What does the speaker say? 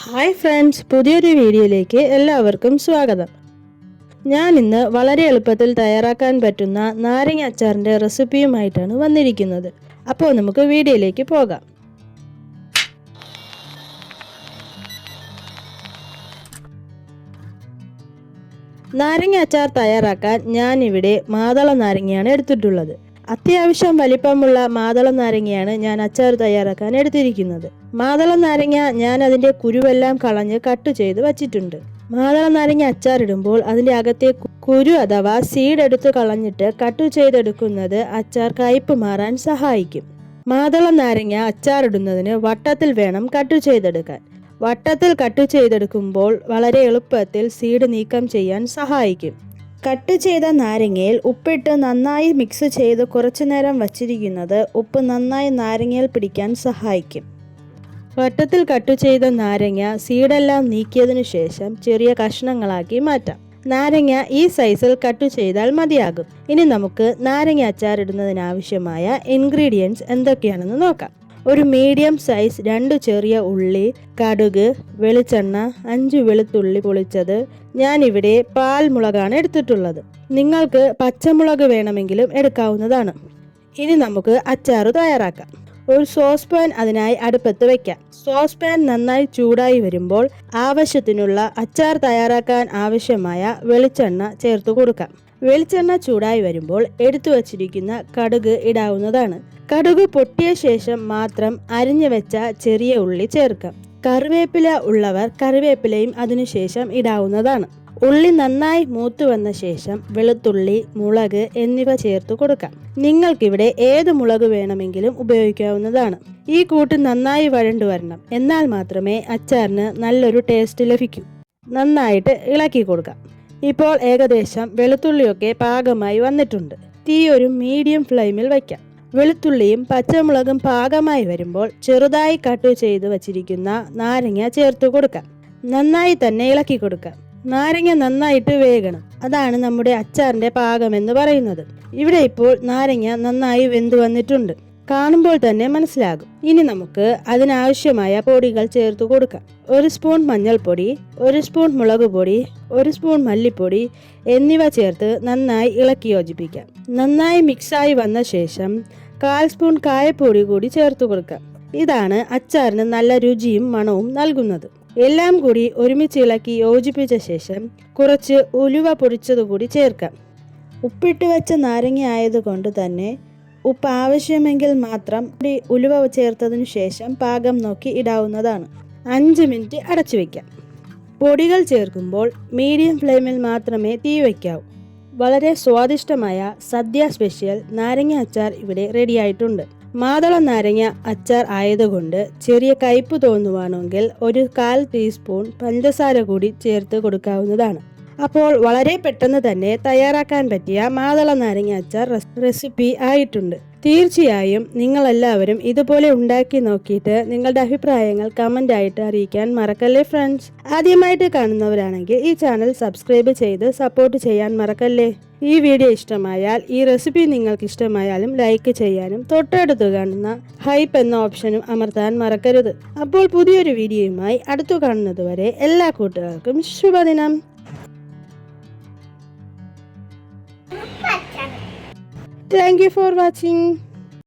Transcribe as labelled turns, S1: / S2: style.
S1: Hi friends, പുതിയൊരു വീഡിയോയിലേക്ക് എല്ലാവർക്കും സ്വാഗതം. ഞാൻ ഇന്ന് വളരെ എളുപ്പത്തിൽ തയ്യാറാക്കാൻ പറ്റുന്ന നാരങ്ങ അച്ചാറിൻ്റെ റെസിപ്പിയുമായിട്ടാണ് വന്നിരിക്കുന്നത്. അപ്പോൾ നമുക്ക് വീഡിയോയിലേക്ക് പോകാം. നാരങ്ങ അച്ചാർ തയ്യാറാക്കാൻ ഞാനിവിടെ മാതള നാരങ്ങയാണ് എടുത്തിട്ടുള്ളത്. അത്യാവശ്യം വലിപ്പമുള്ള മാതള നാരങ്ങയാണ് ഞാൻ അച്ചാർ തയ്യാറാക്കാൻ എടുത്തിരിക്കുന്നത്. മാതള നാരങ്ങ ഞാൻ അതിൻ്റെ കുരുവെല്ലാം കളഞ്ഞ് കട്ട് ചെയ്ത് വച്ചിട്ടുണ്ട്. മാതള നാരങ്ങ അച്ചാറിടുമ്പോൾ അതിൻ്റെ അകത്തെ കുരു അഥവാ സീഡ് എടുത്ത് കളഞ്ഞിട്ട് കട്ട് ചെയ്തെടുക്കുന്നത് അച്ചാർ കയ്പ്പ് മാറാൻ സഹായിക്കും. മാതള നാരങ്ങ അച്ചാറിടുന്നതിന് വട്ടത്തിൽ വേണം കട്ട് ചെയ്തെടുക്കാൻ. വട്ടത്തിൽ കട്ട് ചെയ്തെടുക്കുമ്പോൾ വളരെ എളുപ്പത്തിൽ സീഡ് നീക്കം ചെയ്യാൻ സഹായിക്കും. കട്ട് ചെയ്ത നാരങ്ങയിൽ ഉപ്പിട്ട് നന്നായി മിക്സ് ചെയ്ത് കുറച്ചു നേരം വച്ചിരിക്കുന്നത് ഉപ്പ് നന്നായി നാരങ്ങയിൽ പിടിക്കാൻ സഹായിക്കും. വട്ടത്തിൽ കട്ട് ചെയ്ത നാരങ്ങ സീഡെല്ലാം നീക്കിയതിനു ശേഷം ചെറിയ കഷ്ണങ്ങളാക്കി മാറ്റാം. നാരങ്ങ ഈ സൈസിൽ കട്ട് ചെയ്താൽ മതിയാകും. ഇനി നമുക്ക് നാരങ്ങ അച്ചാറിടുന്നതിനാവശ്യമായ ഇൻഗ്രീഡിയൻസ് എന്തൊക്കെയാണെന്ന് നോക്കാം. ഒരു മീഡിയം സൈസ് 2 ചെറിയ ഉള്ളി, കടുക്, വെളിച്ചെണ്ണ, 5 വെളുത്തുള്ളി പൊളിച്ചത്. ഞാനിവിടെ പാൽമുളകാണ് എടുത്തിട്ടുള്ളത്. നിങ്ങൾക്ക് പച്ചമുളക് വേണമെങ്കിലും എടുക്കാവുന്നതാണ്. ഇനി നമുക്ക് അച്ചാർ തയ്യാറാക്കാം. ഒരു സോസ് പാൻ അതിനായി അടുപ്പത്ത് വയ്ക്കാം. സോസ് പാൻ നന്നായി ചൂടായി വരുമ്പോൾ ആവശ്യത്തിനുള്ള അച്ചാർ തയ്യാറാക്കാൻ ആവശ്യമായ വെളിച്ചെണ്ണ ചേർത്ത് കൊടുക്കാം. വെളിച്ചെണ്ണ ചൂടായി വരുമ്പോൾ എടുത്തു വച്ചിരിക്കുന്ന കടുക് ഇടാവുന്നതാണ്. കടുക് പൊട്ടിയ ശേഷം മാത്രം അരിഞ്ഞു വെച്ച ചെറിയ ഉള്ളി ചേർക്കാം. കറിവേപ്പില ഉള്ളവർ കറിവേപ്പിലയും അതിനുശേഷം ഇടാവുന്നതാണ്. ഉള്ളി നന്നായി മൂത്തു വന്ന ശേഷം വെളുത്തുള്ളി, മുളക് എന്നിവ ചേർത്ത് കൊടുക്കാം. നിങ്ങൾക്കിവിടെ ഏത് മുളക് വേണമെങ്കിലും ഉപയോഗിക്കാവുന്നതാണ്. ഈ കൂട്ട് നന്നായി വഴണ്ടു വരണം. എന്നാൽ മാത്രമേ അച്ചാറിന് നല്ലൊരു ടേസ്റ്റ് ലഭിക്കൂ. നന്നായിട്ട് ഇളക്കി കൊടുക്കാം. ഇപ്പോൾ ഏകദേശം വെളുത്തുള്ളിയൊക്കെ പാകമായി വന്നിട്ടുണ്ട്. തീ ഒരു മീഡിയം ഫ്ലെയിമിൽ വയ്ക്കാം. വെളുത്തുള്ളിയും പച്ചമുളകും പാകമായി വരുമ്പോൾ ചെറുതായി കട്ട് ചെയ്ത് വച്ചിരിക്കുന്ന നാരങ്ങ ചേർത്ത് കൊടുക്കാം. നന്നായി തന്നെ ഇളക്കി കൊടുക്കാം. നാരങ്ങ നന്നായിട്ട് വേകണം. അതാണ് നമ്മുടെ അച്ചാറിന്റെ പാകം എന്ന് പറയുന്നത്. ഇവിടെ ഇപ്പോൾ നാരങ്ങ നന്നായി വെന്തു വന്നിട്ടുണ്ട്. കാണുമ്പോൾ തന്നെ മനസ്സിലാകും. ഇനി നമുക്ക് അതിനാവശ്യമായ പൊടികൾ ചേർത്ത് കൊടുക്കാം. 1 സ്പൂൺ മഞ്ഞൾപ്പൊടി, 1 സ്പൂൺ മുളക് പൊടി, 1 സ്പൂൺ മല്ലിപ്പൊടി എന്നിവ ചേർത്ത് നന്നായി ഇളക്കി യോജിപ്പിക്കാം. നന്നായി മിക്സായി വന്ന ശേഷം 1/4 സ്പൂൺ കായപ്പൊടി കൂടി ചേർത്ത് കൊടുക്കാം. ഇതാണ് അച്ചാറിന് നല്ല രുചിയും മണവും നൽകുന്നത്. എല്ലാം കൂടി ഒരുമിച്ച് ഇളക്കി യോജിപ്പിച്ച ശേഷം കുറച്ച് ഉലുവ പൊടിച്ചതുകൂടി ചേർക്കാം. ഉപ്പിട്ട് വെച്ച നാരങ്ങ ആയതുകൊണ്ട് തന്നെ ഉപ്പ് ആവശ്യമെങ്കിൽ മാത്രം ഉലുവ ചേർത്തതിനു ശേഷം പാകം നോക്കി ഇടാവുന്നതാണ്. 5 മിനിറ്റ് അടച്ചു വയ്ക്കാം. പൊടികൾ ചേർക്കുമ്പോൾ മീഡിയം ഫ്ലെയിമിൽ മാത്രമേ തീ വയ്ക്കാവൂ. വളരെ സ്വാദിഷ്ടമായ സദ്യ സ്പെഷ്യൽ നാരങ്ങ അച്ചാർ ഇവിടെ റെഡിയായിട്ടുണ്ട്. മാതള നാരങ്ങ അച്ചാർ ആയതുകൊണ്ട് ചെറിയ കയ്പ് തോന്നുവാണെങ്കിൽ ഒരു 1/4 ടീസ്പൂൺ പഞ്ചസാര കൂടി ചേർത്ത് കൊടുക്കാവുന്നതാണ്. അപ്പോൾ വളരെ പെട്ടെന്ന് തന്നെ തയ്യാറാക്കാൻ പറ്റിയ മാതള നാരങ്ങ അച്ചാർ റെസിപ്പി ആയിട്ടുണ്ട്. തീർച്ചയായും നിങ്ങളെല്ലാവരും ഇതുപോലെ ഉണ്ടാക്കി നോക്കിയിട്ട് നിങ്ങളുടെ അഭിപ്രായങ്ങൾ കമൻ്റ് ആയിട്ട് അറിയിക്കാൻ മറക്കല്ലേ ഫ്രണ്ട്സ്. ആദ്യമായിട്ട് കാണുന്നവരാണെങ്കിൽ ഈ ചാനൽ സബ്സ്ക്രൈബ് ചെയ്ത് സപ്പോർട്ട് ചെയ്യാൻ മറക്കല്ലേ. ഈ വീഡിയോ ഇഷ്ടമായാൽ, ഈ റെസിപ്പി നിങ്ങൾക്ക് ഇഷ്ടമായാലും ലൈക്ക് ചെയ്യാനും തൊട്ടടുത്ത് കാണുന്ന ഹൈപ്പ് എന്ന ഓപ്ഷനും അമർത്താൻ മറക്കരുത്. അപ്പോൾ പുതിയൊരു വീഡിയോയുമായി അടുത്തു കാണുന്നത് വരെ എല്ലാ കൂട്ടുകാർക്കും ശുഭദിനം. Thank you for watching.